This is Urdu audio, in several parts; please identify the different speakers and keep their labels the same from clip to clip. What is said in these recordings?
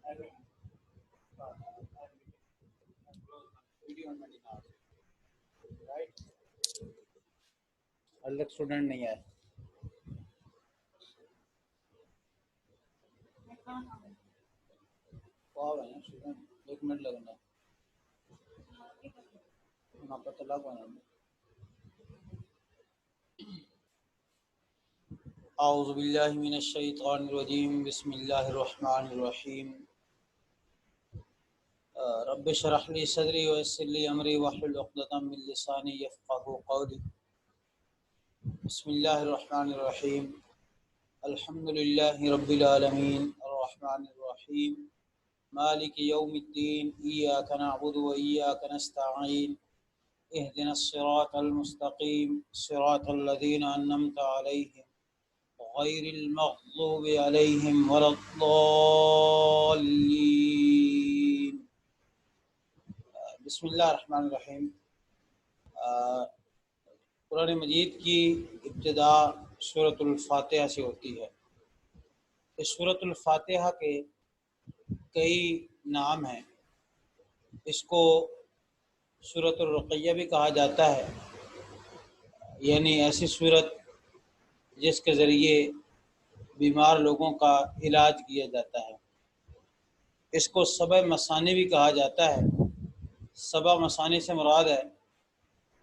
Speaker 1: الگ اسٹوڈنٹ نہیں ہے. ایک منٹ لگنا پتہ لگا. اعوذ باللہ من الشیطان الرجیم. بسم اللہ الرحمن الرحیم. رب اشرح لي صدري ويسر لي امري واحلل عقدة من لساني يفقهوا قولي. بسم الله الرحمن الرحيم. الحمد لله رب العالمين الرحمن الرحيم مالك يوم الدين إياك نعبد وإياك نستعين اهدنا الصراط المستقيم صراط الذين أنعمت عليهم غير المغضوب عليهم ولا الضالين. بسم اللہ الرحمن الرحیم. قرآن مجید کی ابتدا سورۃ الفاتحہ سے ہوتی ہے. اس سورۃ الفاتحہ کے کئی نام ہیں. اس کو سورۃ الرقیہ بھی کہا جاتا ہے، یعنی ایسی سورت جس کے ذریعے بیمار لوگوں کا علاج کیا جاتا ہے. اس کو سبع مثانی بھی کہا جاتا ہے. سبع مثانی سے مراد ہے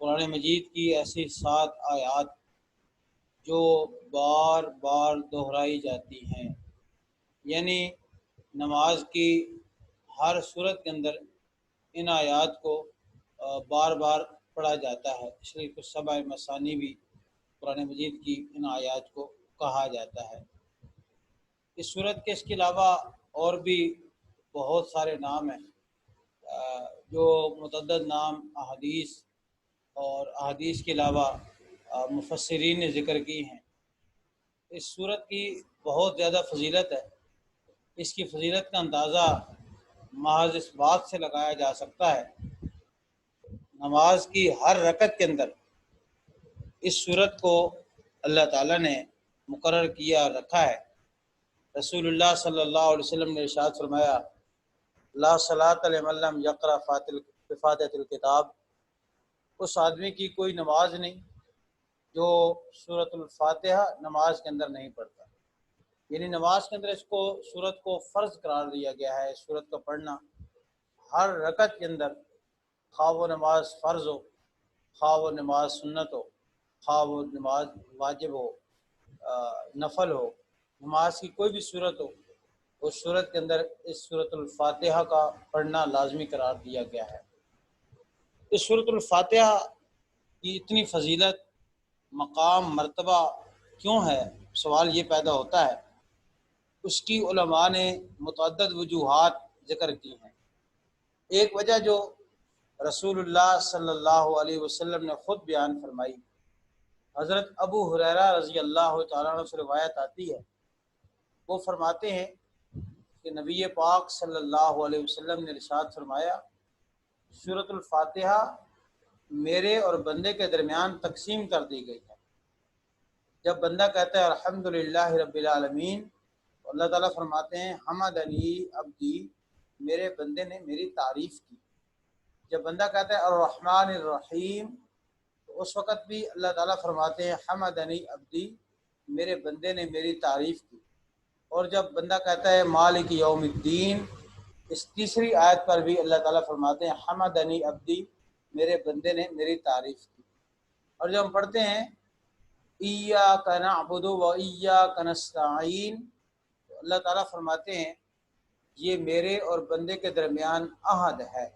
Speaker 1: قرآن مجید کی ایسی 7 آیات جو بار بار دہرائی جاتی ہیں، یعنی نماز کی ہر صورت کے اندر ان آیات کو بار بار پڑھا جاتا ہے، اس لیے کچھ سبع مثانی بھی قرآن مجید کی ان آیات کو کہا جاتا ہے. اس صورت کے اس کے علاوہ اور بھی بہت سارے نام ہیں جو متعدد نام احادیث اور احادیث کے علاوہ مفسرین نے ذکر کی ہیں. اس صورت کی بہت زیادہ فضیلت ہے. اس کی فضیلت کا اندازہ محض اس بات سے لگایا جا سکتا ہے، نماز کی ہر رکعت کے اندر اس صورت کو اللہ تعالیٰ نے مقرر کیا اور رکھا ہے. رسول اللہ صلی اللہ علیہ وسلم نے ارشاد فرمایا، لا صلاۃ لمن لم یقرأ بفاتحۃ الکتاب. اس آدمی کی کوئی نماز نہیں جو سورۃ الفاتحہ نماز کے اندر نہیں پڑھتا. یعنی نماز کے اندر اس کو سورت کو فرض قرار دیا گیا ہے. اس سورت کا پڑھنا ہر رکعت کے اندر، خواہ وہ نماز فرض ہو، خواہ وہ نماز سنت ہو، خواہ وہ نماز واجب ہو، نفل ہو، نماز کی کوئی بھی صورت ہو، اس صورت کے اندر اس سورۃ الفاتحہ کا پڑھنا لازمی قرار دیا گیا ہے. اس سورۃ الفاتحہ کی اتنی فضیلت، مقام، مرتبہ کیوں ہے، سوال یہ پیدا ہوتا ہے. اس کی علماء نے متعدد وجوہات ذکر کی ہیں. ایک وجہ جو رسول اللہ صلی اللہ علیہ وسلم نے خود بیان فرمائی، حضرت ابو ہریرہ رضی اللہ تعالیٰ عنہ سے روایت آتی ہے. وہ فرماتے ہیں کہ نبی پاک صلی اللہ علیہ وسلم نے ارشاد فرمایا، سورۃ الفاتحہ میرے اور بندے کے درمیان تقسیم کر دی گئی ہے. جب بندہ کہتا ہے الحمدللہ رب العالمین، تو اللہ تعالیٰ فرماتے ہیں حمدنی عبدی، میرے بندے نے میری تعریف کی. جب بندہ کہتا ہے الرحمن الرحیم، تو اس وقت بھی اللہ تعالیٰ فرماتے ہیں حمدنی عبدی، میرے بندے نے میری تعریف کی. اور جب بندہ کہتا ہے مالک یوم الدین، اس تیسری آیت پر بھی اللہ تعالیٰ فرماتے ہیں حمدنی عبدی، میرے بندے نے میری تعریف کی. اور جب ہم پڑھتے ہیں ایاک نعبد و ایاک نستعین، تو اللہ تعالیٰ فرماتے ہیں یہ میرے اور بندے کے درمیان عہد ہے.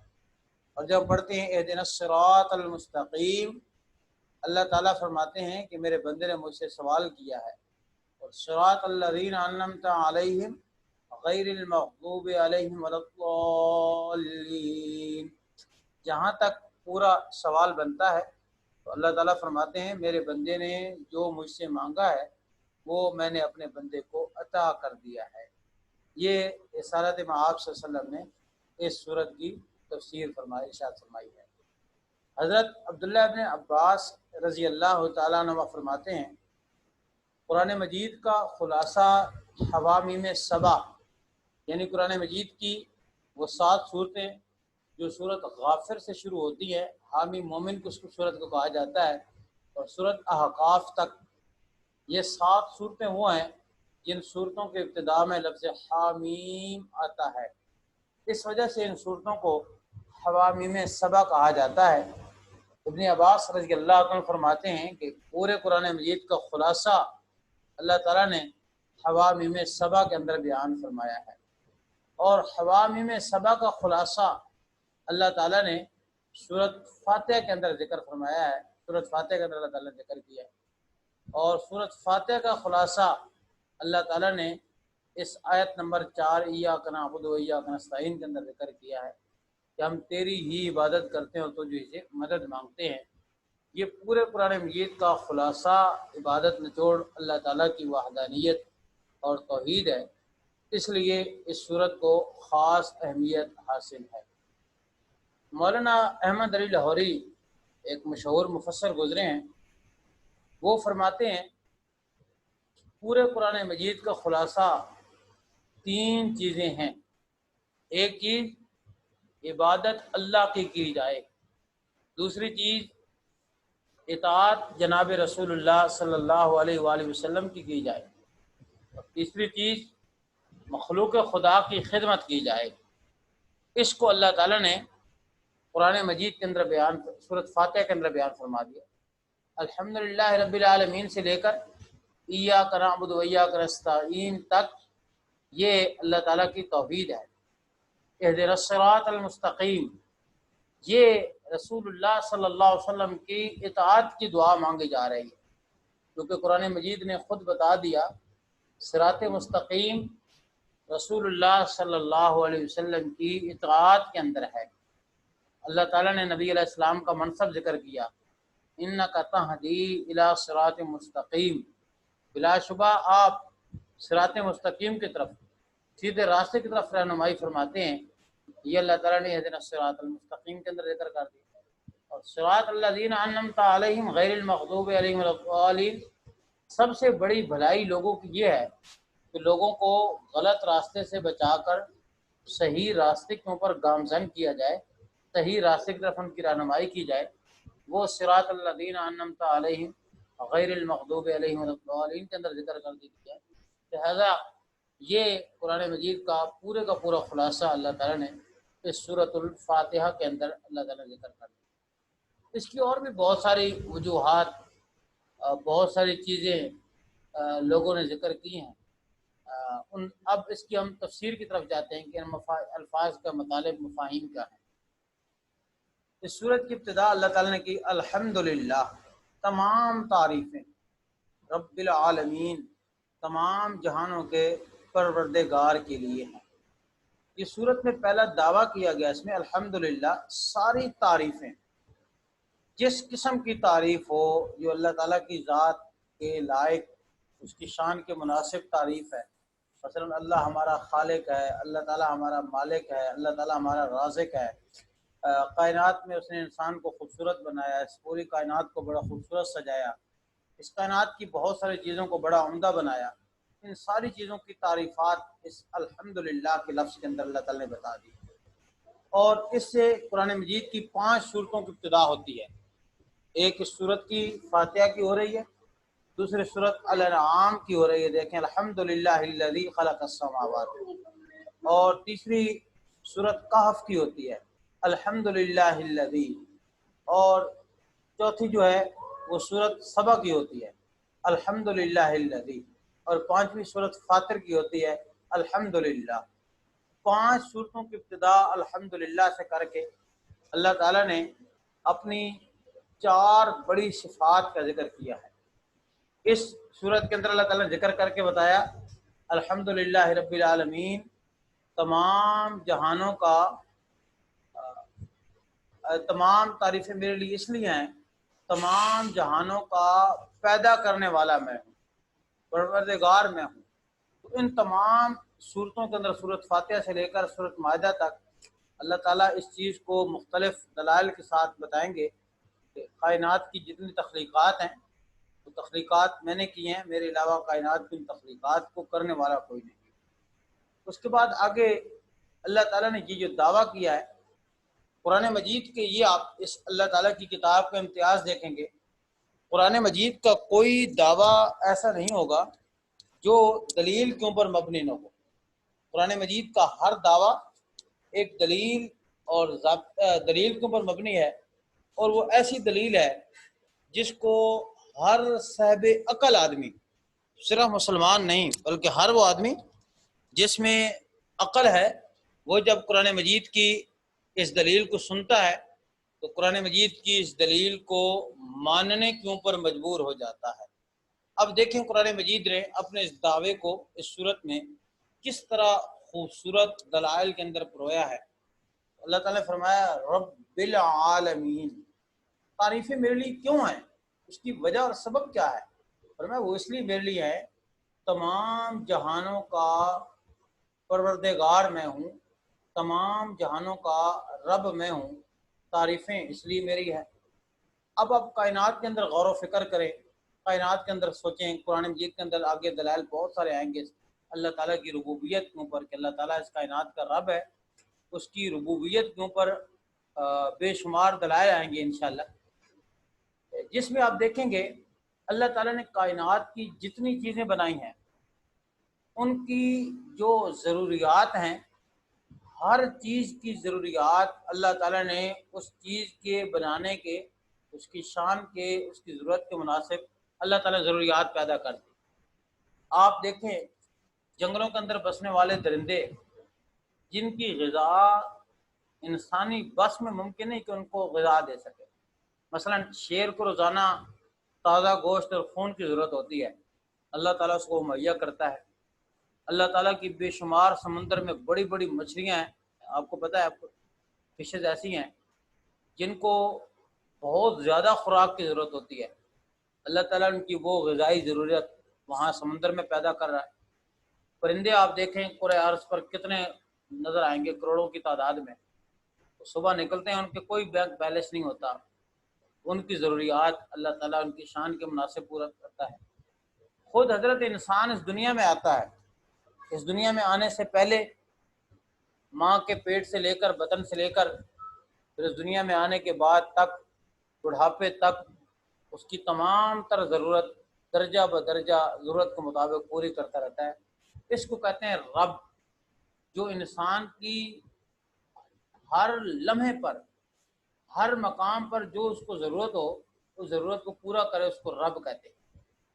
Speaker 1: اور جب پڑھتے ہیں اہدنا الصراط المستقیم، اللہ تعالیٰ فرماتے ہیں کہ میرے بندے نے مجھ سے سوال کیا ہے. اور صراط الذین انعمت علیہم غیر المغضوب علیہم ولا الضالین. جہاں تک پورا سوال بنتا ہے تو اللہ تعالیٰ فرماتے ہیں میرے بندے نے جو مجھ سے مانگا ہے وہ میں نے اپنے بندے کو عطا کر دیا ہے. یہ رسالت مآب صلی اللہ علیہ وسلم نے اس سورت کی تفسیر ارشاد فرمائی ہے. حضرت عبداللہ ابن عباس رضی اللہ تعالیٰ عنہ فرماتے ہیں قرآن مجید کا خلاصہ حوامیم 7 یعنی قرآن مجید کی وہ 7 صورتیں جو صورت غافر سے شروع ہوتی ہے، حامی مومن کو اس کو صورت کو کہا جاتا ہے، اور صورت احقاف تک، یہ 7 صورتیں وہ ہیں جن صورتوں کے ابتدا میں لفظ حامیم آتا ہے۔ اس وجہ سے ان صورتوں کو حوامیم سبا کہا جاتا ہے۔ ابن عباس رضی اللہ عنہ فرماتے ہیں کہ پورے قرآن مجید کا خلاصہ اللہ تعالیٰ نے حوامیم سبا کے اندر بیان فرمایا ہے، اور حوامیم سبا کا خلاصہ اللہ تعالیٰ نے سورۃ فاتحہ کے اندر ذکر فرمایا ہے، سورۃ فاتحہ کے اندر اللہ تعالیٰ نے ذکر کیا ہے، اور سورۃ فاتحہ کا خلاصہ اللہ تعالیٰ نے اس آیت نمبر 4 ایاک نعبد و ایاک نستعین کے اندر ذکر کیا ہے کہ ہم تیری ہی عبادت کرتے ہیں اور تجھ سے مدد مانگتے ہیں۔ یہ پورے قرآن مجید کا خلاصہ عبادت نچوڑ اللہ تعالیٰ کی وحدانیت اور توحید ہے، اس لیے اس صورت کو خاص اہمیت حاصل ہے۔ مولانا احمد علی لاہوری ایک مشہور مفسر گزرے ہیں، وہ فرماتے ہیں پورے قرآن مجید کا خلاصہ 3 چیزیں ہیں۔ ایک چیز عبادت اللہ کی جائے، دوسری چیز اطاعت جناب رسول اللہ صلی اللہ علیہ وآلہ وسلم کی جائے، اور تیسری چیز مخلوق خدا کی خدمت کی جائے۔ اس کو اللہ تعالیٰ نے قرآن مجید کے اندر بیان، سورۃ فاتحہ کے اندر بیان فرما دیا۔ الحمدللہ رب العالمین سے لے کر ایاک نعبد و ایاک نستعین تک یہ اللہ تعالیٰ کی توحید ہے۔ اہدنا الصراط المستقیم، یہ رسول اللہ صلی اللہ علیہ وسلم کی اطاعت کی دعا مانگی جا رہی ہے، کیونکہ قرآن مجید نے خود بتا دیا صراط مستقیم رسول اللہ صلی اللہ علیہ وسلم کی اطاعت کے اندر ہے۔ اللہ تعالیٰ نے نبی علیہ السلام کا منصب ذکر کیا، انک تہدی الی صراط مستقیم، بلا شبہ آپ صراط مستقیم کی طرف، سیدھے راستے کی طرف رہنمائی فرماتے ہیں۔ یہ اللہ تعالیٰ نے اہدنا الصراط المستقیم کے اندر ذکر کر دیا، اور صراط الذین انعمت علیہم غیر المغضوب علیہم ولا الضالین، سب سے بڑی بھلائی لوگوں کی یہ ہے کہ لوگوں کو غلط راستے سے بچا کر صحیح راستے کے اوپر گامزن کیا جائے، صحیح راستے کی طرف ان کی رہنمائی کی جائے۔ وہ صراط الذین انعمت علیہم غیر المغضوب علیہم ولا الضالین کے اندر ذکر کر دی گئی ہے۔ لہذا یہ قرآن مجید کا پورا خلاصہ اللہ تعالیٰ نے اس سورۃ الفاتحہ کے اندر اللہ تعالیٰ نے ذکر کر دیا۔ اس کی اور بھی بہت ساری وجوہات، بہت ساری چیزیں لوگوں نے ذکر کی ہیں۔ اب اس کی ہم تفسیر کی طرف جاتے ہیں کہ الفاظ کا مطالب، مفاہیم کیا ہیں۔ اس سورت کی ابتدا اللہ تعالیٰ نے کی الحمدللہ، تمام تعریفیں رب العالمین، تمام جہانوں کے پروردگار کے لیے ہیں۔ یہ سورت میں پہلا دعویٰ کیا گیا اس میں الحمدللہ، ساری تعریفیں، جس قسم کی تعریف ہو جو اللہ تعالیٰ کی ذات کے لائق، اس کی شان کے مناسب تعریف ہے۔ مثلا اللہ ہمارا خالق ہے، اللہ تعالیٰ ہمارا مالک ہے، اللہ تعالیٰ ہمارا رازق ہے۔ کائنات میں اس نے انسان کو خوبصورت بنایا، اس پوری کائنات کو بڑا خوبصورت سجایا، اس کائنات کی بہت ساری چیزوں کو بڑا عمدہ بنایا۔ ان ساری چیزوں کی تعریفات اس الحمدللہ کے لفظ کے اندر اللہ تعالیٰ نے بتا دی، اور اس سے قرآن مجید کی 5 صورتوں کی ابتدا ہوتی ہے۔ ایک اس صورت کی فاتحہ کی ہو رہی ہے، دوسری صورت الانعام کی ہو رہی ہے، دیکھیں الحمدللہ الذی خلق السماوات، اور تیسری صورت کہف کی ہوتی ہے الحمدللہ الذی، اور چوتھی جو ہے وہ صورت سبا کی ہوتی ہے الحمدللہ الذی، اور 5ویں صورت فاطر کی ہوتی ہے الحمدللہ۔ 5 صورتوں کی ابتدا الحمدللہ سے کر کے اللہ تعالیٰ نے اپنی 4 بڑی صفات کا ذکر کیا ہے۔ اس صورت کے اندر اللہ تعالیٰ نے ذکر کر کے بتایا الحمدللہ رب العالمین، تمام جہانوں کا، تمام تعریفیں میرے لیے اس لیے ہیں، تمام جہانوں کا پیدا کرنے والا میں ہوں، پروردگار میں ہوں۔ تو ان تمام صورتوں کے اندر سورۃ فاتحہ سے لے کر سورۃ مائدہ تک اللہ تعالیٰ اس چیز کو مختلف دلائل کے ساتھ بتائیں گے کہ کائنات کی جتنی تخلیقات ہیں وہ تخلیقات میں نے کی ہیں، میرے علاوہ کائنات کی ان تخلیقات کو کرنے والا کوئی نہیں۔ اس کے بعد آگے اللہ تعالیٰ نے یہ جو دعویٰ کیا ہے قرآن مجید کے، یہ آپ اس اللہ تعالیٰ کی کتاب کا امتیاز دیکھیں گے، قرآن مجید کا کوئی دعویٰ ایسا نہیں ہوگا جو دلیل کے اوپر مبنی نہ ہو۔ قرآن مجید کا ہر دعویٰ ایک دلیل اور دلیل کے اوپر مبنی ہے، اور وہ ایسی دلیل ہے جس کو ہر صاحب عقل آدمی، صرف مسلمان نہیں بلکہ ہر وہ آدمی جس میں عقل ہے، وہ جب قرآن مجید کی اس دلیل کو سنتا ہے تو قرآن مجید کی اس دلیل کو ماننے کے اوپر مجبور ہو جاتا ہے۔ اب دیکھیں قرآن مجید نے اپنے اس دعوے کو اس صورت میں کس طرح خوبصورت دلائل کے اندر پرویا ہے۔ اللہ تعالیٰ نے فرمایا رب العالمین، تعریفیں میرے لیے کیوں ہیں، اس کی وجہ اور سبب کیا ہے؟ فرمایا وہ اس لیے میرے لیے ہے، تمام جہانوں کا پروردگار میں ہوں، تمام جہانوں کا رب میں ہوں، تعریفیں اس لیے میری ہے۔ اب آپ کائنات کے اندر غور و فکر کریں، کائنات کے اندر سوچیں، قرآن مجید کے اندر آگے دلائل بہت سارے آئیں گے اللہ تعالیٰ کی ربوبیت کے اوپر کہ اللہ تعالیٰ اس کائنات کا رب ہے، اس کی ربوبیت کے اوپر بے شمار دلائل آئیں گے انشاءاللہ، جس میں آپ دیکھیں گے اللہ تعالیٰ نے کائنات کی جتنی چیزیں بنائی ہیں ان کی جو ضروریات ہیں، ہر چیز کی ضروریات اللہ تعالیٰ نے اس چیز کے بنانے کے، اس کی شان کے، اس کی ضرورت کے مناسب اللہ تعالیٰ ضروریات پیدا کر دی۔ آپ دیکھیں جنگلوں کے اندر بسنے والے درندے جن کی غذا انسانی بس میں ممکن نہیں کہ ان کو غذا دے سکے، مثلا شیر کو روزانہ تازہ گوشت اور خون کی ضرورت ہوتی ہے، اللہ تعالیٰ اس کو مہیا کرتا ہے۔ اللہ تعالیٰ کی بے شمار سمندر میں بڑی بڑی مچھلیاں ہیں، آپ کو پتہ ہے، فشز ایسی ہیں جن کو بہت زیادہ خوراک کی ضرورت ہوتی ہے، اللہ تعالیٰ ان کی وہ غذائی ضرورت وہاں سمندر میں پیدا کر رہا ہے۔ پرندے آپ دیکھیں کرۂ ارض پر کتنے نظر آئیں گے، کروڑوں کی تعداد میں، صبح نکلتے ہیں ان کے کوئی بینک بیلنس نہیں ہوتا، ان کی ضروریات اللہ تعالیٰ ان کی شان کے مناسب پورا کرتا ہے۔ خود حضرت انسان اس دنیا میں آتا ہے، اس دنیا میں آنے سے پہلے ماں کے پیٹ سے لے کر، بطن سے لے کر، پھر اس دنیا میں آنے کے بعد تک، بڑھاپے تک، اس کی تمام تر ضرورت درجہ بدرجہ ضرورت کے مطابق پوری کرتا رہتا ہے۔ اس کو کہتے ہیں رب، جو انسان کی ہر لمحے پر، ہر مقام پر جو اس کو ضرورت ہو اس ضرورت کو پورا کرے، اس کو رب کہتے ہیں۔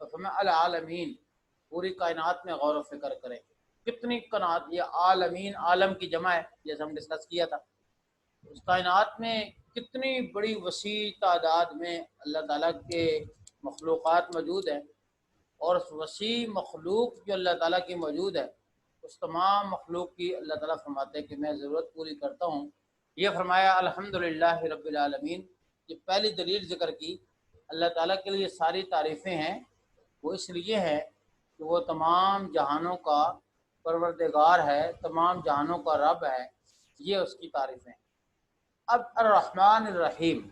Speaker 1: تو فرمایا العالمین، پوری کائنات میں غور و فکر کریں، کتنی کائنات، یہ عالمین عالم کی جمع ہے جیسے ہم ڈسکس کیا تھا، اس کائنات میں کتنی بڑی وسیع تعداد میں اللہ تعالیٰ کے مخلوقات موجود ہیں، اور اس وسیع مخلوق جو اللہ تعالیٰ کی موجود ہے اس تمام مخلوق کی اللہ تعالیٰ فرماتے ہیں کہ میں ضرورت پوری کرتا ہوں۔ یہ فرمایا الحمدللہ رب العالمین، یہ پہلی دلیل ذکر کی، اللہ تعالیٰ کے لیے ساری تعریفیں ہیں، وہ اس لیے ہے کہ وہ تمام جہانوں کا پروردگار ہے، تمام جہانوں کا رب ہے، یہ اس کی تعریفیں ہیں۔ اب الرحمن الرحیم،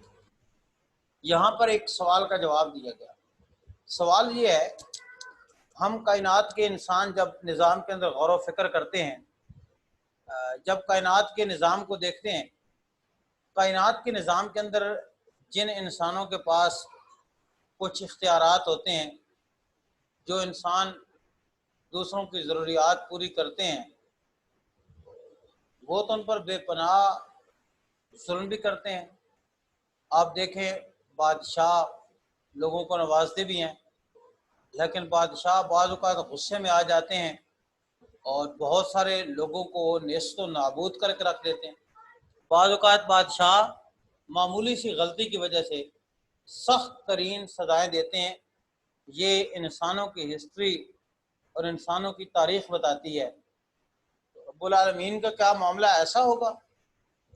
Speaker 1: یہاں پر ایک سوال کا جواب دیا گیا۔ سوال یہ ہے، ہم کائنات کے انسان جب نظام کے اندر غور و فکر کرتے ہیں، جب کائنات کے نظام کو دیکھتے ہیں، کائنات کے نظام کے اندر جن انسانوں کے پاس کچھ اختیارات ہوتے ہیں، جو انسان دوسروں کی ضروریات پوری کرتے ہیں، وہ تو ان پر بے پناہ ظلم بھی کرتے ہیں۔ آپ دیکھیں بادشاہ لوگوں کو نوازتے بھی ہیں، لیکن بادشاہ بعض اوقات غصے میں آ جاتے ہیں اور بہت سارے لوگوں کو نیست و نابود کر کے رکھ دیتے ہیں۔ بعض اوقات بادشاہ معمولی سی غلطی کی وجہ سے سخت ترین سزائیں دیتے ہیں۔ یہ انسانوں کی ہسٹری اور انسانوں کی تاریخ بتاتی ہے۔ رب العالمین کا کیا معاملہ ایسا ہوگا؟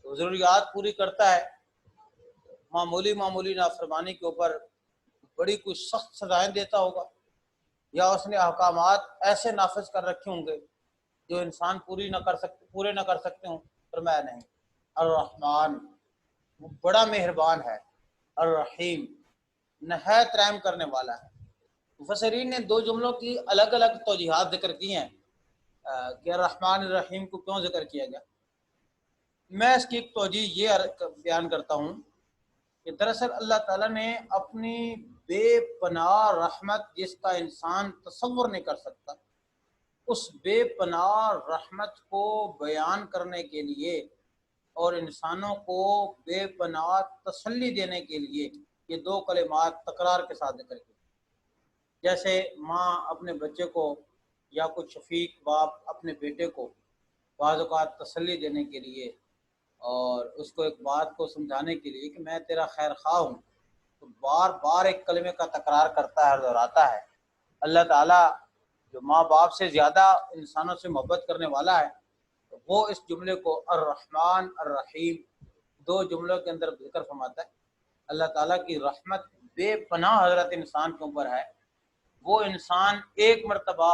Speaker 1: تو ضروریات پوری کرتا ہے، معمولی نافرمانی کے اوپر بڑی کوئی سخت سزائیں دیتا ہوگا، یا اس نے احکامات ایسے نافذ کر رکھے ہوں گے جو انسان پورے نہ کر سکتے ہوں؟ فرمایا نہیں، الرحمن، وہ بڑا مہربان ہے، الرحیم، نہایت رحم کرنے والا ہے۔ مفسرین نے دو جملوں کی الگ الگ توجیحات ذکر کی ہیں۔ کہ الرحمن الرحیم کو کیوں ذکر کیا گیا؟ میں اس کی ایک توجہ یہ بیان کرتا ہوں کہ دراصل اللہ تعالیٰ نے اپنی بے پناہ رحمت، جس کا انسان تصور نہیں کر سکتا، اس بے پناہ رحمت کو بیان کرنے کے لیے اور انسانوں کو بے پناہ تسلی دینے کے لیے یہ دو کلمات تکرار کے ساتھ ذکر کی۔ جیسے ماں اپنے بچے کو یا کوئی شفیق باپ اپنے بیٹے کو بعض اوقات تسلی دینے کے لیے اور اس کو ایک بات کو سمجھانے کے لیے کہ میں تیرا خیر خواہ ہوں، تو بار بار ایک کلمے کا تکرار کرتا ہے، دہراتا ہے۔ اللہ تعالیٰ جو ماں باپ سے زیادہ انسانوں سے محبت کرنے والا ہے، تو وہ اس جملے کو الرحمن الرحیم دو جملوں کے اندر ذکر فرماتا ہے۔ اللہ تعالیٰ کی رحمت بے پناہ حضرت انسان کے اوپر ہے۔ وہ انسان ایک مرتبہ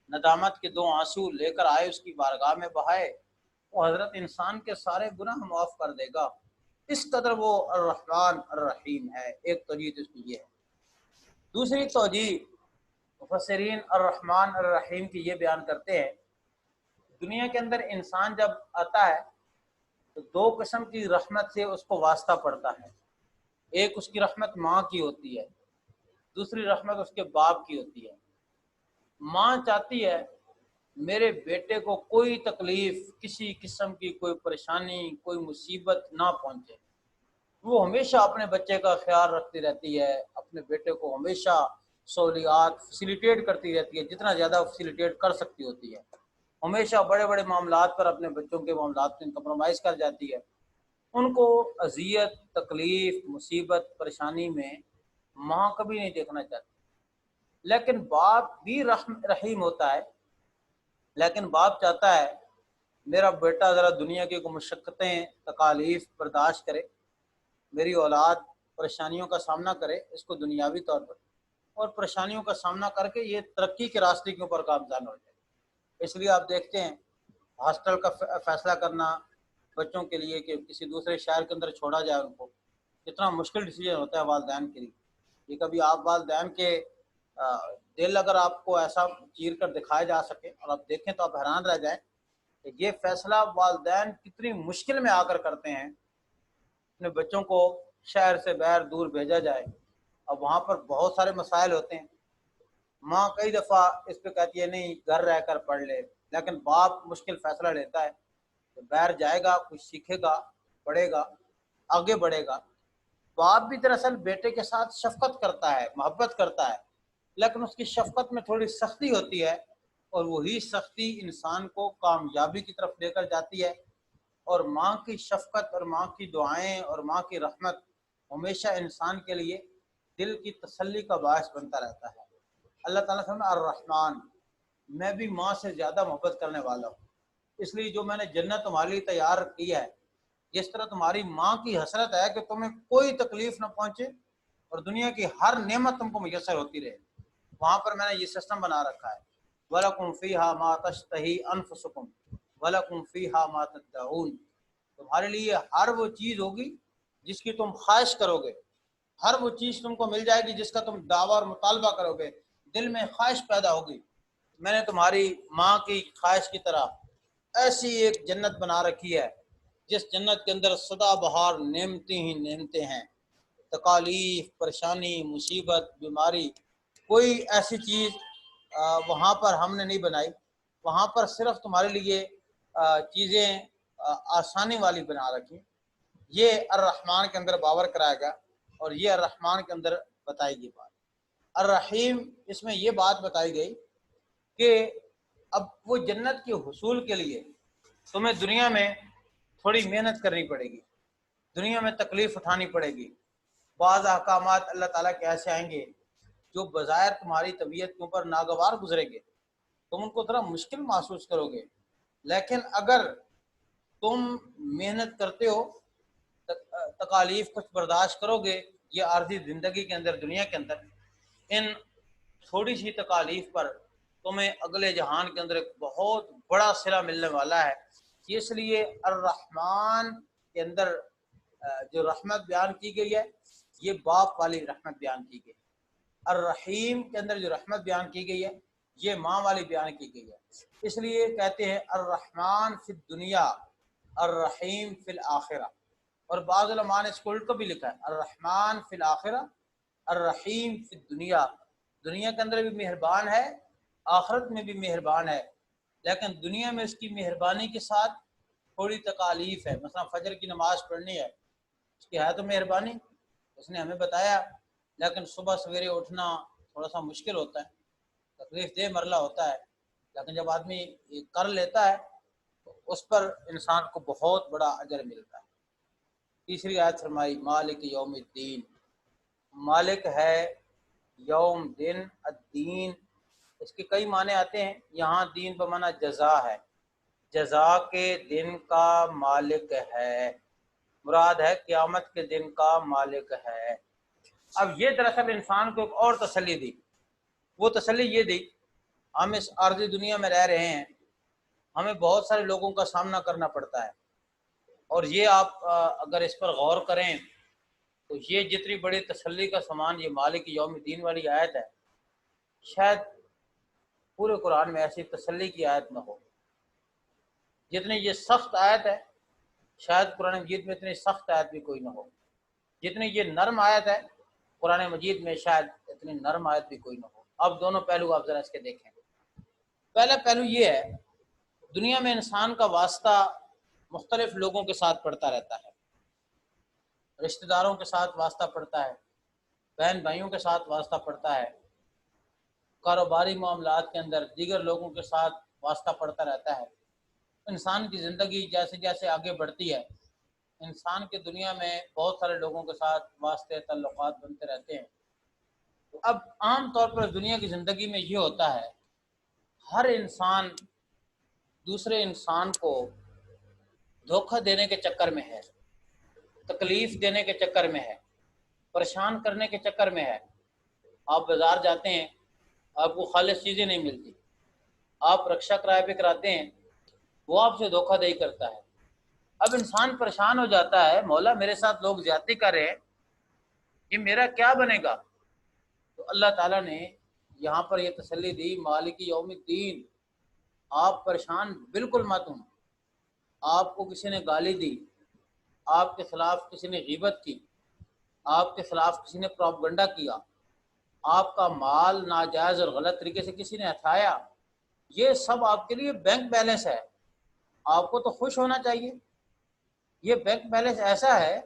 Speaker 1: ندامت کے دو آنسو لے کر آئے، اس کی بارگاہ میں بہائے، وہ حضرت انسان کے سارے گناہ معاف کر دے گا۔ اس قدر وہ الرحمن الرحیم ہے۔ ایک توجہ اس کی یہ ہے۔ دوسری توجہ مفسرین الرحمن الرحیم کی یہ بیان کرتے ہیں، دنیا کے اندر انسان جب آتا ہے تو دو قسم کی رحمت سے اس کو واسطہ پڑتا ہے۔ ایک اس کی رحمت ماں کی ہوتی ہے، دوسری رحمت اس کے باپ کی ہوتی ہے۔ ماں چاہتی ہے میرے بیٹے کو کوئی تکلیف، کسی قسم کی کوئی پریشانی، کوئی مصیبت نہ پہنچے۔ وہ ہمیشہ اپنے بچے کا خیال رکھتی رہتی ہے، اپنے بیٹے کو ہمیشہ سہولیات فیسیلیٹیٹ کرتی رہتی ہے، جتنا زیادہ فیسیلیٹیٹ کر سکتی ہوتی ہے۔ ہمیشہ بڑے بڑے معاملات پر اپنے بچوں کے معاملات میں کمپرومائز کر جاتی ہے۔ ان کو اذیت، تکلیف، مصیبت، پریشانی میں ماں کبھی نہیں دیکھنا چاہتی۔ لیکن باپ بھی رحیم ہوتا ہے، لیکن باپ چاہتا ہے میرا بیٹا ذرا دنیا کی کوئی مشقتیں، تکالیف برداشت کرے، میری اولاد پریشانیوں کا سامنا کرے، اس کو دنیاوی طور پر اور پریشانیوں کا سامنا کر کے یہ ترقی کے راستے کے اوپر گامزن ہو جائے۔ اس لیے آپ دیکھتے ہیں ہاسٹل کا فیصلہ کرنا بچوں کے لیے کہ کسی دوسرے شہر کے اندر چھوڑا جائے، ان کو کتنا مشکل ڈیسیجن ہوتا ہے والدین کے لیے۔ یہ کبھی آپ والدین کے دل اگر آپ کو ایسا چیر کر دکھایا جا سکے اور آپ دیکھیں تو آپ حیران رہ جائیں کہ یہ فیصلہ والدین کتنی مشکل میں آ کر کرتے ہیں، اپنے بچوں کو شہر سے باہر دور بھیجا جائے۔ اب وہاں پر بہت سارے مسائل ہوتے ہیں، ماں کئی دفعہ اس پہ کہتی ہے نہیں گھر رہ کر پڑھ لے، لیکن باپ مشکل فیصلہ لیتا ہے کہ باہر جائے گا، کچھ سیکھے گا، پڑھے گا، آگے بڑھے گا۔ باپ بھی دراصل بیٹے کے ساتھ شفقت کرتا ہے، محبت کرتا ہے، لیکن اس کی شفقت میں تھوڑی سختی ہوتی ہے، اور وہی سختی انسان کو کامیابی کی طرف لے کر جاتی ہے۔ اور ماں کی شفقت اور ماں کی دعائیں اور ماں کی رحمت ہمیشہ انسان کے لیے دل کی تسلی کا باعث بنتا رہتا ہے۔ اللہ تعالیٰ فرماتا ہے الرحمن، میں بھی ماں سے زیادہ محبت کرنے والا ہوں، اس لیے جو میں نے جنت تمہارے لیے تیار کی ہے، جس طرح تمہاری ماں کی حسرت ہے کہ تمہیں کوئی تکلیف نہ پہنچے اور دنیا کی ہر نعمت تم کو میسر ہوتی رہے، وہاں پر میں نے یہ سسٹم بنا رکھا ہے۔ وَلَكُمْ فِيهَا مَا تَشْتَهِي أَنفُسُكُمْ وَلَكُمْ فِيهَا مَا تَدَّعُونَ، تمہارے لیے ہر وہ چیز ہوگی جس کی تم خواہش کرو گے، ہر وہ چیز تم کو مل جائے گی جس کا تم دعویٰ اور مطالبہ کرو گے، دل میں خواہش پیدا ہوگی۔ میں نے تمہاری ماں کی خواہش کی طرح ایسی ایک جنت بنا رکھی ہے جس جنت کے اندر سدا بہار نعمتیں ہی نعمتیں ہیں، تکالیف، پریشانی، مصیبت، بیماری، کوئی ایسی چیز وہاں پر ہم نے نہیں بنائی۔ وہاں پر صرف تمہارے لیے چیزیں آسانی والی بنا رکھی۔ یہ الرحمن کے اندر باور کرایا گیا، اور یہ الرحمن کے اندر بتائی گئی بات۔ الرحیم اس میں یہ بات بتائی گئی کہ اب وہ جنت کے حصول کے لیے تمہیں دنیا میں تھوڑی محنت کرنی پڑے گی، دنیا میں تکلیف اٹھانی پڑے گی۔ بعض احکامات اللہ تعالیٰ کے ایسے آئیں گے جو بظاہر تمہاری طبیعت کے اوپر ناگوار گزریں گے، تم ان کو ذرا مشکل محسوس کرو گے، لیکن اگر تم محنت کرتے ہو، تکالیف کچھ برداشت کرو گے، یہ عارضی زندگی کے اندر، دنیا کے اندر ان تھوڑی سی تکالیف پر تمہیں اگلے جہان کے اندر ایک بہت بڑا صلہ ملنے والا ہے۔ اس لیے الرحمن کے اندر جو رحمت بیان کی گئی ہے، یہ باپ والی رحمت بیان کی گئی۔ الرحیم کے اندر جو رحمت بیان کی گئی ہے، یہ ماں والی بیان کی گئی ہے، اس لیے کہتے ہیں الرحمن فی الدنیا الرحیم فی الآخرہ، اور بعض علماء نے اس کو الٹا بھی لکھا ہے الرحمن فی الآخرہ الرحیم فی الدنیا، دنیا کے اندر بھی مہربان ہے، آخرت میں بھی مہربان ہے، لیکن دنیا میں اس کی مہربانی کے ساتھ تھوڑی تکالیف ہے، مثلا فجر کی نماز پڑھنی ہے، اس کی ہے تو مہربانی، اس نے ہمیں بتایا، لیکن صبح سویرے اٹھنا تھوڑا سا مشکل ہوتا ہے، تکلیف دہ مرلہ ہوتا ہے، لیکن جب آدمی یہ کر لیتا ہے تو اس پر انسان کو بہت بڑا اجر ملتا ہے۔ تیسری آیت فرمائی مالک یوم الدین، مالک ہے یوم دن، الدین اس کے کئی معنی آتے ہیں، یہاں دین بمعنی جزا ہے، جزا کے دن کا مالک ہے، مراد ہے قیامت کے دن کا مالک ہے۔ اب یہ دراصل انسان کو ایک اور تسلی دی، وہ تسلی یہ دی ہم اس عارضی دنیا میں رہ رہے ہیں، ہمیں بہت سارے لوگوں کا سامنا کرنا پڑتا ہے، اور یہ آپ اگر اس پر غور کریں تو یہ جتنی بڑی تسلی کا سامان یہ مالک یوم الدین والی آیت ہے، شاید پورے قرآن میں ایسی تسلی کی آیت نہ ہو، جتنی یہ سخت آیت ہے شاید قرآن مجید میں اتنی سخت آیت بھی کوئی نہ ہو، جتنی یہ نرم آیت ہے قرآن مجید میں شاید اتنی نرم آیت بھی کوئی نہ ہو۔ اب دونوں پہلو آپ ذرا اس کے دیکھیں۔ پہلا پہلو یہ ہے، دنیا میں انسان کا واسطہ مختلف لوگوں کے ساتھ پڑتا رہتا ہے، رشتہ داروں کے ساتھ واسطہ پڑتا ہے، بہن بھائیوں کے ساتھ واسطہ پڑتا ہے، کاروباری معاملات کے اندر دیگر لوگوں کے ساتھ واسطہ پڑتا رہتا ہے۔ انسان کی زندگی جیسے جیسے آگے بڑھتی ہے، انسان کی دنیا میں بہت سارے لوگوں کے ساتھ واسطے تعلقات بنتے رہتے ہیں۔ اب عام طور پر دنیا کی زندگی میں یہ ہوتا ہے، ہر انسان دوسرے انسان کو دھوکہ دینے کے چکر میں ہے، تکلیف دینے کے چکر میں ہے، پریشان کرنے کے چکر میں ہے۔ آپ بازار جاتے ہیں، آپ کو خالص چیزیں نہیں ملتی، آپ رکشہ کرائے پہ کراتے ہیں، وہ آپ سے دھوکہ دہی کرتا ہے۔ اب انسان پریشان ہو جاتا ہے، مولا میرے ساتھ لوگ زیادتی کر رہے ہیں، یہ میرا کیا بنے گا؟ تو اللہ تعالیٰ نے یہاں پر یہ تسلی دی مالک یوم الدین، آپ پریشان بالکل مت ہوں، آپ کو کسی نے گالی دی، آپ کے خلاف کسی نے غیبت کی، آپ کے خلاف کسی نے پروپیگنڈا کیا، آپ کا مال ناجائز اور غلط طریقے سے کسی نے ہتھایا، یہ سب آپ کے لیے بینک بیلنس ہے، آپ کو تو خوش ہونا چاہیے۔ یہ بینک بیلنس ایسا ہے،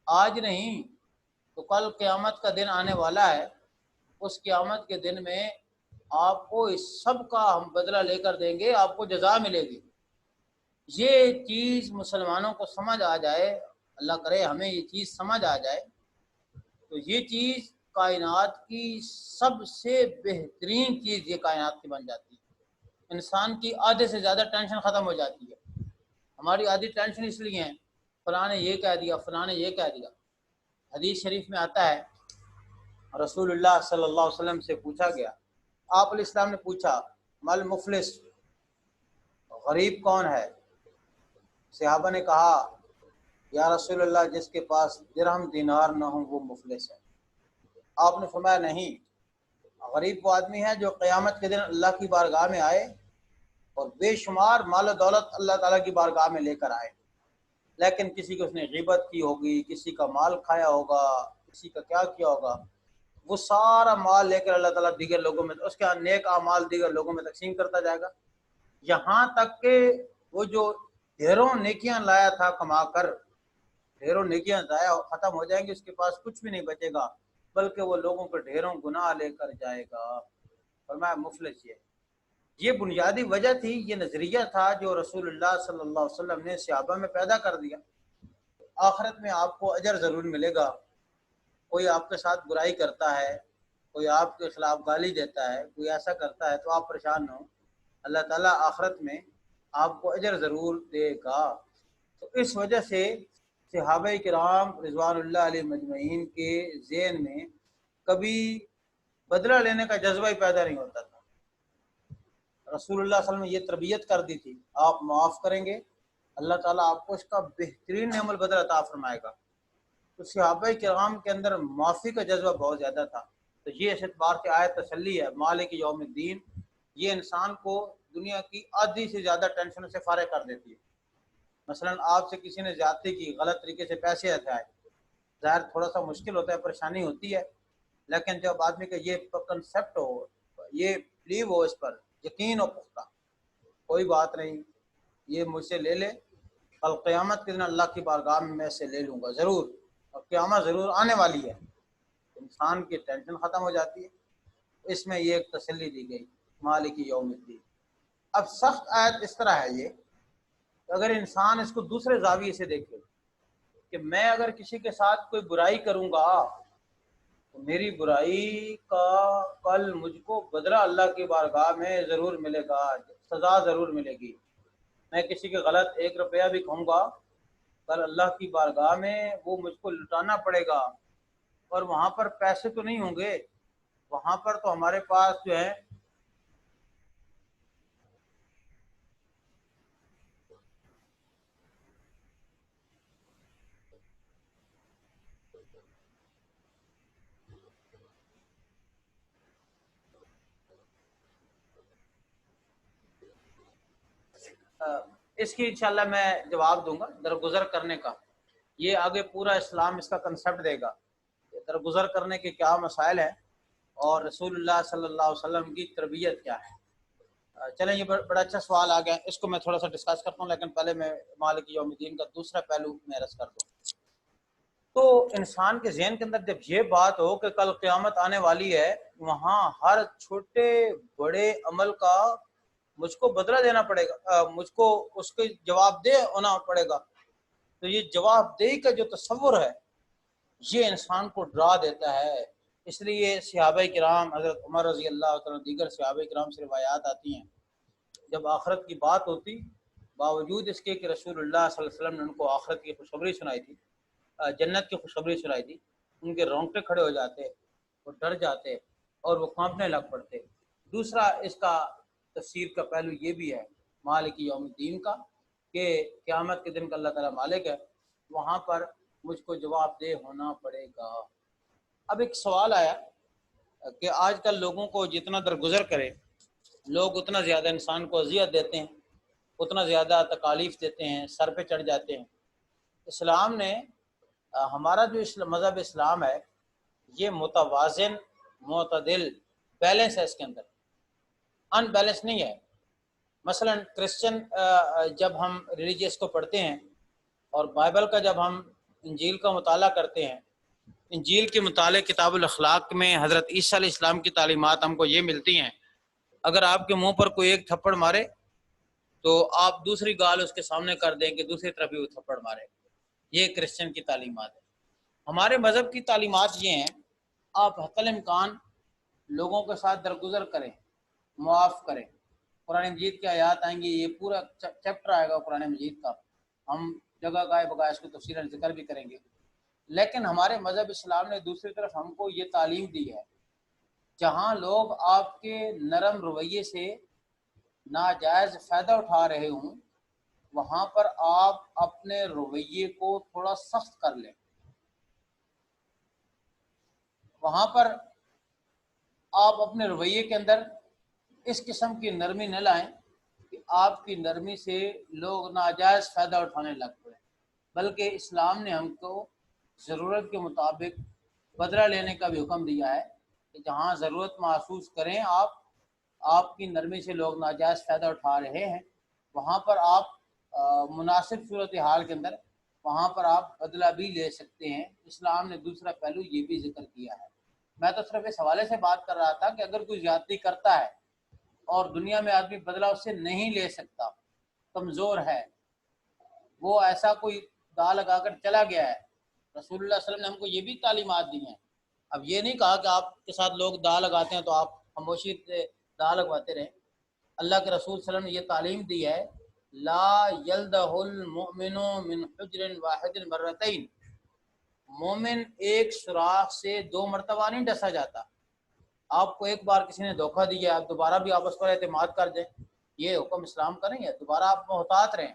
Speaker 1: آج نہیں تو کل قیامت کا دن آنے والا ہے، اس قیامت کے دن میں آپ کو اس سب کا ہم بدلہ لے کر دیں گے، آپ کو جزا ملے گی۔ یہ چیز مسلمانوں کو سمجھ آ جائے، اللہ کرے ہمیں یہ چیز سمجھ آ جائے، تو یہ چیز کائنات کی سب سے بہترین چیز یہ کائنات کی بن جاتی ہے، انسان کی آدھے سے زیادہ ٹینشن ختم ہو جاتی ہے۔ ہماری آدھی ٹینشن اس لیے ہیں فلاں نے یہ کہہ دیا، فلاں نے یہ کہہ دیا۔ حدیث شریف میں آتا ہے رسول اللہ صلی اللہ علیہ وسلم سے پوچھا گیا، آپ علیہ السلام نے پوچھا مل مفلس، غریب کون ہے؟ صحابہ نے کہا یا رسول اللہ جس کے پاس درہم دینار نہ ہو وہ مفلس ہے۔ آپ نے فرمایا نہیں، غریب وہ آدمی ہے جو قیامت کے دن اللہ کی بارگاہ میں آئے اور بے شمار مال و دولت اللہ تعالیٰ کی بارگاہ میں لے کر آئے، لیکن کسی کو اس نے غیبت کی ہوگی، کسی کا مال کھایا ہوگا، کسی کا کیا کیا ہوگا، وہ سارا مال لے کر اللہ تعالیٰ دیگر لوگوں میں، اس کے نیک اعمال دیگر لوگوں میں تقسیم کرتا جائے گا، یہاں تک کہ وہ جو ڈھیروں نیکیاں لایا تھا کما کر، ڈھیروں نیکیاں ضائع ختم ہو جائیں گی، اس کے پاس کچھ بھی نہیں بچے گا، بلکہ وہ لوگوں کو ڈھیروں گناہ لے کر جائے گا۔ فرمایا مفلس یہ بنیادی وجہ تھی، یہ نظریہ تھا جو رسول اللہ صلی اللہ علیہ وسلم نے صحابہ میں پیدا کر دیا۔ آخرت میں آپ کو اجر ضرور ملے گا، کوئی آپ کے ساتھ برائی کرتا ہے، کوئی آپ کے خلاف گالی دیتا ہے، کوئی ایسا کرتا ہے تو آپ پریشان نہ ہوں، اللہ تعالیٰ آخرت میں آپ کو اجر ضرور دے گا۔ تو اس وجہ سے صحابہ کرام رضوان اللہ علیہ مجمعین کے ذہن میں کبھی بدلہ لینے کا جذبہ ہی پیدا نہیں ہوتا تھا۔ رسول اللہ صلی اللہ علیہ وسلم نے یہ تربیت کر دی تھی، آپ معاف کریں گے اللہ تعالیٰ آپ کو اس کا بہترین عمل بدل عطا فرمائے گا۔ تو صحابہ کرام کے اندر معافی کا جذبہ بہت زیادہ تھا، تو یہ اس اعتبار سے آیت تسلی ہے مالک یوم الدین، یہ انسان کو دنیا کی آدھی سے زیادہ ٹینشن سے فارغ کر دیتی ہے۔ مثلا آپ سے کسی نے زیادتی کی، غلط طریقے سے پیسے اٹھائے، ظاہر تھوڑا سا مشکل ہوتا ہے، پریشانی ہوتی ہے، لیکن جب آدمی کا یہ کنسیپٹ ہو، یہ بلیو ہو، اس پر یقین ہو پختہ، کوئی بات نہیں، یہ مجھ سے لے لے، کل قیامت کے دن اللہ کی بارگاہ میں سے لے لوں گا ضرور، اور قیامت ضرور آنے والی ہے، انسان کی ٹینشن ختم ہو جاتی ہے۔ اس میں یہ ایک تسلی دی گئی، مالک یوم الدین۔ اب سخت آیت اس طرح ہے یہ کہ اگر انسان اس کو دوسرے زاویے سے دیکھے کہ میں اگر کسی کے ساتھ کوئی برائی کروں گا تو میری برائی کا کل مجھ کو بدلہ اللہ کی بارگاہ میں ضرور ملے گا، سزا ضرور ملے گی۔ میں کسی کے غلط 1 روپیہ بھی کھاؤں گا، کل اللہ کی بارگاہ میں وہ مجھ کو لٹانا پڑے گا، اور وہاں پر پیسے تو نہیں ہوں گے، وہاں پر تو ہمارے پاس جو ہے اس کی انشاءاللہ میں جواب دوں گا، درگزر کرنے کا۔ یہ آگے پورا اسلام اس کا کنسیپٹ دے گا، درگزر کرنے کے کیا مسائل ہیں اور رسول اللہ صلی اللہ علیہ وسلم کی تربیت کیا ہے۔ چلیں، یہ بڑا اچھا سوال آ گیا، اس کو میں تھوڑا سا ڈسکس کرتا ہوں، لیکن پہلے میں مالک یوم الدین کا دوسرا پہلو میں عرض کر دوں۔ تو انسان کے ذہن کے اندر جب یہ بات ہو کہ کل قیامت آنے والی ہے، وہاں ہر چھوٹے بڑے عمل کا مجھ کو بدلہ دینا پڑے گا، مجھ کو اس کے جواب دہ ہونا پڑے گا، تو یہ جواب دہی کا جو تصور ہے یہ انسان کو ڈرا دیتا ہے۔ اس لیے صحابہ کرام، حضرت عمر رضی اللہ تعالیٰ، دیگر صحابہ کرام سے روایات آتی ہیں، جب آخرت کی بات ہوتی، باوجود اس کے کہ رسول اللہ صلی اللہ علیہ وسلم نے ان کو آخرت کی خوشخبری سنائی تھی، جنت کی خوشخبری سنائی تھی، ان کے رونگٹے کھڑے ہو جاتے، وہ ڈر جاتے اور وہ کانپنے لگ پڑتے۔ دوسرا اس کا تفسیر کا پہلو یہ بھی ہے مالک یوم الدین کا، کہ قیامت کے دن کا اللہ تعالیٰ مالک ہے، وہاں پر مجھ کو جواب دہ ہونا پڑے گا۔ اب ایک سوال آیا کہ آج کل لوگوں کو جتنا درگزر کرے، لوگ اتنا زیادہ انسان کو اذیت دیتے ہیں، اتنا زیادہ تکالیف دیتے ہیں، سر پہ چڑھ جاتے ہیں۔ اسلام نے، ہمارا جو مذہب اسلام ہے، یہ متوازن، معتدل، بیلنس ہے، اس کے اندر ان بیلنس نہیں ہے۔ مثلا کرسچن جب ہم ریلیجیس کو پڑھتے ہیں اور بائبل کا جب ہم انجیل کا مطالعہ کرتے ہیں، انجیل کے مطالعے کتاب الاخلاق میں حضرت عیسیٰ علیہ السلام کی تعلیمات ہم کو یہ ملتی ہیں، اگر آپ کے منہ پر کوئی ایک تھپڑ مارے تو آپ دوسری گال اس کے سامنے کر دیں کہ دوسری طرف بھی وہ تھپڑ مارے۔ یہ کرسچن کی تعلیمات ہے۔ ہمارے مذہب کی تعلیمات یہ ہیں، آپ حتی الامکان لوگوں کے ساتھ درگزر کریں، معاف کریں۔ قرآن مجید کی آیات آئیں گی، یہ پورا چیپٹر آئے گا قرآن مجید کا، ہم جگہ گائے بگائے اس کو تفصیلاً ذکر بھی کریں گے۔ لیکن ہمارے مذہب اسلام نے دوسری طرف ہم کو یہ تعلیم دی ہے، جہاں لوگ آپ کے نرم رویے سے ناجائز فائدہ اٹھا رہے ہوں، وہاں پر آپ اپنے رویے کو تھوڑا سخت کر لیں، وہاں پر آپ اپنے رویے کے اندر اس قسم کی نرمی نہ لائیں کہ آپ کی نرمی سے لوگ ناجائز فائدہ اٹھانے لگ پڑے، بلکہ اسلام نے ہم کو ضرورت کے مطابق بدلہ لینے کا بھی حکم دیا ہے کہ جہاں ضرورت محسوس کریں آپ کی نرمی سے لوگ ناجائز فائدہ اٹھا رہے ہیں، وہاں پر آپ مناسب صورتحال کے اندر وہاں پر آپ بدلہ بھی لے سکتے ہیں۔ اسلام نے دوسرا پہلو یہ بھی ذکر کیا ہے۔ میں تو صرف اس حوالے سے بات کر رہا تھا کہ اگر کوئی زیادتی کرتا ہے اور دنیا میں آدمی بدلہ اس سے نہیں لے سکتا، کمزور ہے، وہ ایسا کوئی دا لگا کر چلا گیا ہے، رسول اللہ صلی اللہ علیہ وسلم نے ہم کو یہ بھی تعلیمات دی ہیں۔ اب یہ نہیں کہا کہ آپ کے ساتھ لوگ دا لگاتے ہیں تو آپ خاموشی سے دا لگواتے رہیں۔ اللہ کے رسول صلی اللہ علیہ وسلم نے یہ تعلیم دی ہے، لا یلدہ المؤمن من حجر واحد مرتین، مومن ایک سوراخ سے 2 مرتبہ نہیں ڈسا جاتا۔ آپ کو ایک بار کسی نے دھوکہ دیا، آپ دوبارہ بھی آپس پر اعتماد کر دیں، یہ حکم اسلام کا نہیں ہے۔ دوبارہ آپ محتاط رہیں،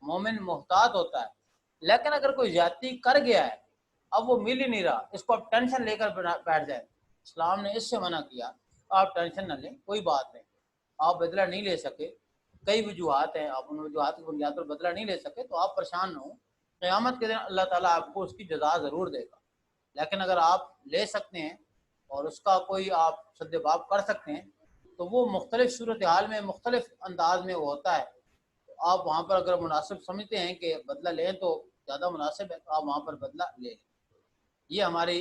Speaker 1: مومن محتاط ہوتا ہے۔ لیکن اگر کوئی زیادتی کر گیا ہے، اب وہ مل ہی نہیں رہا، اس کو آپ ٹینشن لے کر بیٹھ جائیں، اسلام نے اس سے منع کیا، آپ ٹینشن نہ لیں، کوئی بات نہیں، آپ بدلہ نہیں لے سکے، کئی وجوہات ہیں، آپ ان وجوہات کی بنیاد پر بدلہ نہیں لے سکے تو آپ پریشان نہ ہوں، قیامت کے دن اللہ تعالیٰ آپ کو اس کی جزا ضرور دے گا۔ لیکن اگر آپ لے سکتے ہیں اور اس کا کوئی آپ سد باب کر سکتے ہیں تو وہ مختلف صورتحال میں مختلف انداز میں وہ ہوتا ہے، تو آپ وہاں پر اگر مناسب سمجھتے ہیں کہ بدلہ لیں تو زیادہ مناسب ہے تو آپ وہاں پر بدلہ لے لیں۔ یہ ہماری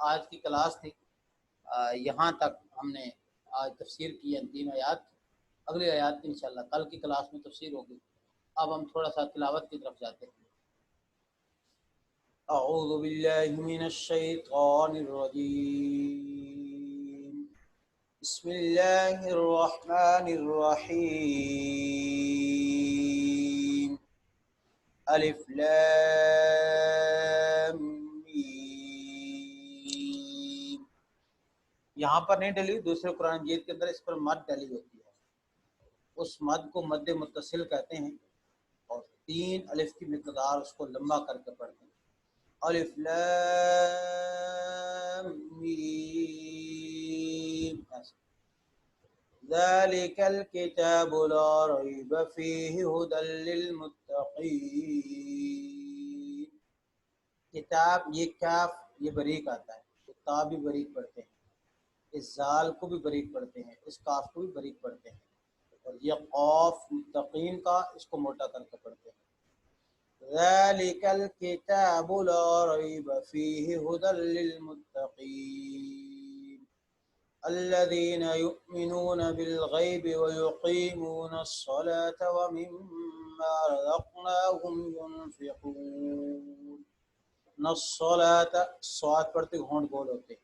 Speaker 1: آج کی کلاس تھی، یہاں تک ہم نے آج تفسیر کی ہے 3 آیات کی، اگلی آیات کی انشاءاللہ کل کی کلاس میں تفسیر ہوگی۔ اب ہم تھوڑا سا تلاوت کی طرف جاتے ہیں۔ اعوذ باللہ من الشیطان الرجیم، بسم اللہ الرحمن الرحیم، الف لام میم۔ یہاں پر نہیں ڈلی، دوسرے قرآن مجید کے اندر اس پر مد ڈلی ہوتی ہے، اس مد کو مد متصل کہتے ہیں، اور 3 الف کی مقدار اس کو لمبا کر کے پڑھتے ہیں۔ الف لام میم، ذالک الکتاب لا ریب فیہ ھدی للمتقین۔ کتاب، یہ کاف یہ بریک آتا ہے، کتاب بھی بریک پڑھتے ہیں، اس زال کو بھی بریک پڑھتے ہیں، اس کاف کو بھی بریک پڑھتے ہیں، اور یہ قاف متقین کا اس کو موٹا کر کے پڑھتے ہیں۔ ذالک الکتاب لا ریب فیہ ھدی للمتقین الذین یؤمنون بالغیب ویقیمون الصلاة ومما رزقناہم ینفقون۔ الصلاة، صاد پڑھتے ہونٹ گول ہوتے ہیں،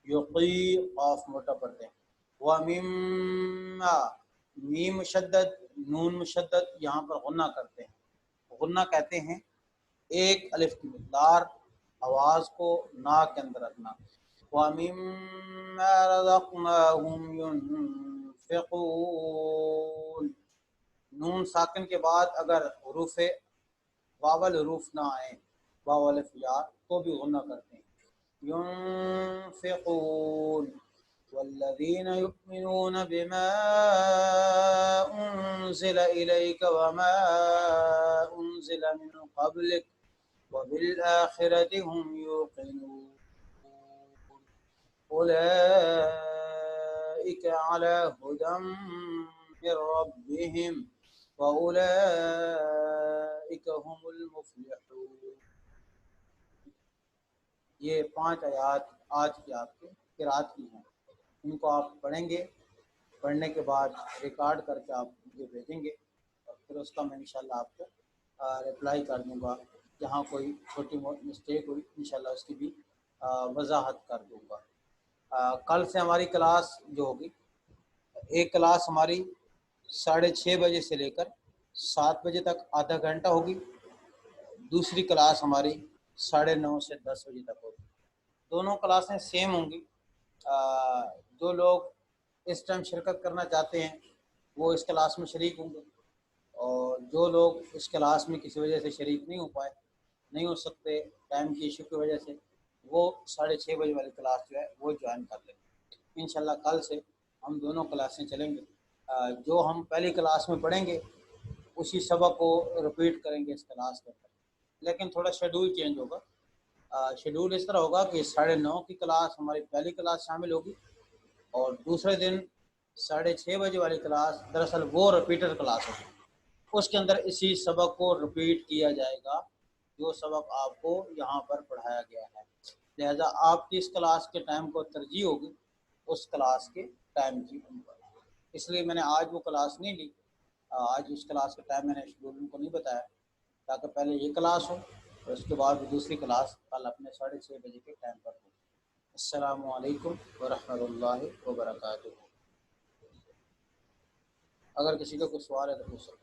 Speaker 1: یقی قاف موٹا پڑھتے ہیں، ومما میم مشدد نون مشدد یہاں پر غنہ کرتے ہیں، غنہ کہتے ہیں ایک الف کی مقدار آواز کو نا کے اندر رکھنا۔ وَمِمَّا رَزَقْنَاهُمْ يُنْفِقُونَ، نون ساکن کے بعد اگر حروف واول حروف نہ آئیں، واو الف یا، تو بھی غنہ کرتے ہیں۔ ينفقون والذین یؤمنون بما انزل الیک وما انزل من قبلک وبالآخرة هم يوقنون أولئك على هدى من ربهم وأولئك هم المفلحون۔ یہ 5 آیات آج کی آپ کے قرات کی ہیں، ان کو آپ پڑھیں گے، پڑھنے کے بعد ریکارڈ کر کے آپ مجھے بھیجیں گے، اور پھر اس کا میں انشاءاللہ آپ کو رپلائی کر دوں گا، جہاں کوئی چھوٹی موٹی مسٹیک ہوئی انشاءاللہ اس کی بھی وضاحت کر دوں گا۔ کل سے ہماری کلاس جو ہوگی، ایک کلاس ہماری 6:30 بجے سے لے کر 7 بجے تک آدھا گھنٹہ ہوگی، دوسری کلاس ہماری 9:30 سے 10 بجے تک ہوگی۔ دونوں کلاسیں سیم ہوں گی۔ جو لوگ اس ٹائم شرکت کرنا چاہتے ہیں وہ اس کلاس میں شریک ہوں گے، اور جو لوگ اس کلاس میں کسی وجہ سے شریک نہیں ہو پائے، نہیں ہو سکتے ٹائم کی ایشو کی وجہ سے، وہ 6:30 بجے والی کلاس جو ہے وہ جوائن کر لیں گے۔ انشاءاللہ کل سے ہم دونوں کلاسیں چلیں گے، جو ہم پہلی کلاس میں پڑھیں گے اسی سبق کو رپیٹ کریں گے اس کلاس کے اندر، لیکن تھوڑا شیڈول چینج ہوگا۔ شیڈول اس طرح ہوگا کہ 9:30 کی کلاس ہماری پہلی کلاس شامل ہوگی، اور دوسرے دن 6:30 بجے والی کلاس دراصل وہ رپیٹر کلاس ہوگی، اس کے اندر اسی سبق کو رپیٹ کیا جائے گا جو سبق آپ کو یہاں پر پڑھایا گیا ہے، لہذا آپ کی اس کلاس کے ٹائم کو ترجیح ہوگی اس کلاس کے ٹائم کی پر، اس لیے میں نے آج وہ کلاس نہیں لی، آج اس کلاس کا ٹائم میں نے شیڈول کو نہیں بتایا، تاکہ پہلے یہ کلاس ہو اور اس کے بعد دوسری کلاس کل اپنے 6:30 بجے کے ٹائم پر ہو۔ السلام علیکم ورحمۃ اللہ وبرکاتہ۔ اگر کسی کا کوئی سوال ہے تو پوچھ سکتے ہیں۔